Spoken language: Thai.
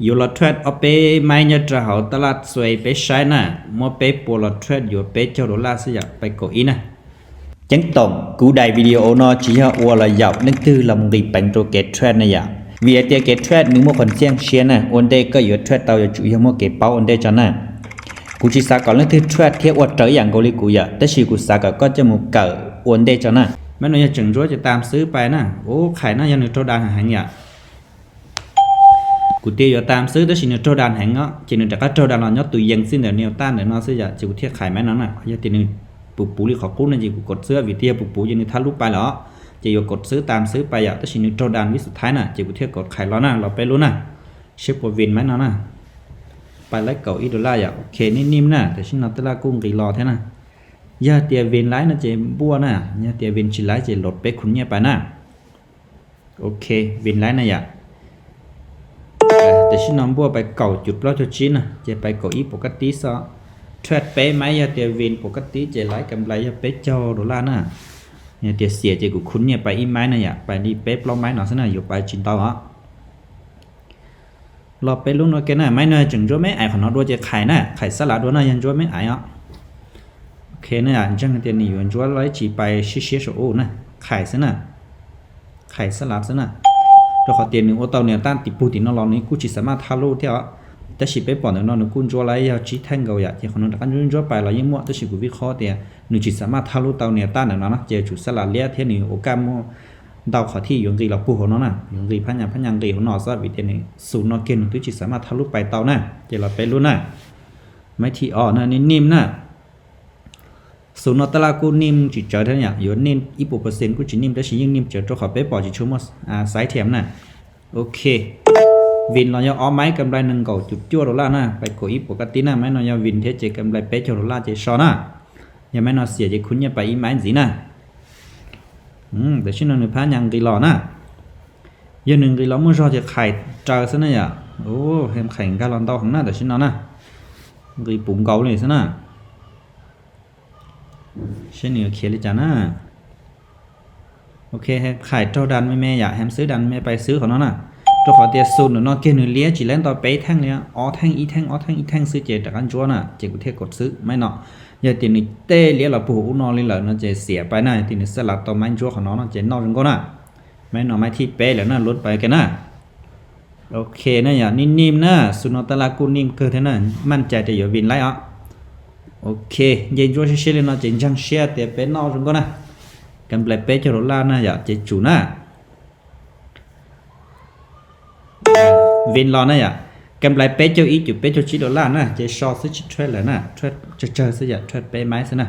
อยู่รถเทรดเอาไปไม่เนี่ยจะเขาตลาดสวยไปใช้น่ะมัวไปปวดรถเทรดอยู่ไปเจ้าดอลลาร์สิอยากไปกดอีนะจังต่อกูได้วิดีโอนอจีฮะวัวละยาวนึกคือลำรีเป็นตัวเกตเทรดนะอย่างเวียเตียเกตเทรดนึกว่าคนเสี่ยงเชียน่ะวันเดย์ก็อยู่เทรดเตาอยู่จุยมัวเก็บเป้าวันเดย์จันน่ะกูจิสาก่อนเรื่องที่เทรดเทียบว่าเจออย่างกูเลยกูอยากแต่ชีกูสาก็จะมุกเกิดวันเดย์จันน่ะไม่น่าจะจึงรู้จะตามซื้อไปนะโอ้ขายน่าจะนึกโทษดังหางอย่างกูเตียตามซื้อแต่สิ่งโทษดันแหงเนาะchỉนึกแต่ก็โทษดันเราเนาะตุยยังสิ้นเดี๋ยวนิวตันเดี๋ยวเนาะซื้อจะจิกูเทียขายไหมนั่นน่ะเขาจะตีนึงปูปูที่เขากู้นั่นจิกูกดซื้อวิเทียปูปูยังนึกทะลุไปเหรอจะอยู่กดซื้อตามซื้อไปอ่ะแต่สิ่งนึกโทษดันวิสุดท้ายน่ะจิกูเทียกดขายแล้วน่ะเราไปรู้น่ะเชฟปวดวินไหมนั่นน่ะไปไล่เก่าอีดอลลาร์อ่ะโอเคนิ่มๆน่ะแต่สิ่งนั้นตลาดกุ้งกี่รอแท้น่ะยาเตียวินไล่น่ะเจบัวน่ะยาเตียวินชิไล่เจหลดไปขุนเนี่ยไปน่ะโอเควินไล่น่ะอ่ะแต่ชิน้องบัวไปเก่าจุดแล้วจะชิ้นนะจะไปเก่าอีปกติซะเทรดเป๊ะไหมยาเตียวินปกติจะไล่กำไรจะเป๊ะเจ้าดอลลาร์น่ะยาเตียเสียจะกูคุ้นเนี่ยไปอีไม้น่ะอย่าไปดีเป๊ะปล้อไม้หน่อยสินะอยู่ไปจินต่อฮะรอไปลุ้นว่าแกน่ะไม่น่าจึงจ้วไม่ไอของน้องด้วยจะขายน่ะขายสลัดด้วยน่ะยังจ้วไม่ไออ่ะโอเคเนี่ยจังเตียนี่อยู่จ้วไล่จีไปชิเชียโชว์นะขายสินะขายสลัดสินะเราขอเตียนหนึ่งโอเตาเนี่ยต้านติดปูติดนอนรอนี้กูจะสามารถทะลุเท่าแต่สิไปปอนเดี๋ยวนอนหนึ่งกูจ้วไล่ยาวชี้แท่งเกาอยากที่คนนั้นกันยุ่งจ้วไปเรายิ่งมั่วแต่สิกูวิเคราะห์เตียหนึ่งจิตสามารถทะลุเตาเนี่ยต้านเดี๋ยวนั้นนะเจอจุดสลัดเลี้ยเท่านี้โอกาสมั่วดาวขอที่ยงรีเราปูของน้องน่ะยงรีพันยังรีของนอซะวิเตียนหนึ่งศูนย์นอเกนหนึ่งตัวจิตสามารถทะลุไปเตาน่ะเจอเราไปรู้น่ะไม่ที่อ่อนน่ะนิ่มๆน่ะศูนย์นอตลากูนิ่มจิตใจเท่านี้อยู่นิ่มอีปุ่เปอร์เซ็นต์กูจินิ่มแต่สิยิ่งนิ่มเจอตัวขอไปปอจิชั่วโมงสายเทียมน่ะโอเควินเราจะอ้อมไม้กำไรหนึ่งเก่าจุดจ้วดอลลาร์น่ะไปกดอีปกติน่ะไม่เราจะวินเทเจกำไรเป๊ะจ้วดอลลาร์เจชอน่ะยังไม่เราเสียจะคุ้นยังไปอีไม้สิน่ะแต่ชิ้นหนึ่งพันยังกี่หล่อน่ะยังหนึ่งกี่หล่อเมื่อเราจะขายเจอซะน่ะอย่าโอ้เห็นแข่งการลอนเตาของน่ะแต่ชิ้นนั้นน่ะกี่ปุ่มเก่าเลยซะน่ะชิ้นนี้โอเคเลยจ้าน่ะโอเคขายเท่าดันไม่แม่อยากแฮมซื้อดันไม่ไปซื้อของน้องน่ะตัวขอเตียซูนหรือนอเกนหรือเลี้ยจีเล่นต่อไปแท่งเลี้ยอ๋อแท่งอีแท่งอ๋อแท่งอีแท่งซื้อเจจากกันจ้วน่ะเจกุเทกดซื้อไม่เนาะอย่าตีนี่เต้เลี้ยเราปูนอนเลยเหรอเนาะเจเสียไปน่ะตีนี่สลัดต่อไม้จ้วของน้องน่ะเจนอกจนก็น่ะไม่เนาะไม่ที่เป๊ะแล้วน่ะลดไปกันน่ะโอเคนะอย่านิ่มๆนะสุนทรกูนิ่มเกินเท่านั้นมั่นใจจะอยู่วินไล่อ่ะโอเคเย็นจ้วเชื่อเลยเนาะเจนจังเชียเตะเป็นนอกจนก็น่ะกันเปลเป๊ะจะลดล่าน่ะอย่าเจจูน่ะวินรอนะอย่ากำไรเป๊ะเจ้าอีจุดเป๊ะเจ้าชิดอลลาร์นะจะชอซื้อชิดเทรดเลยนะเทรดจะเจอซื้ออย่าเทรดเป๊ะไม้ซะนะ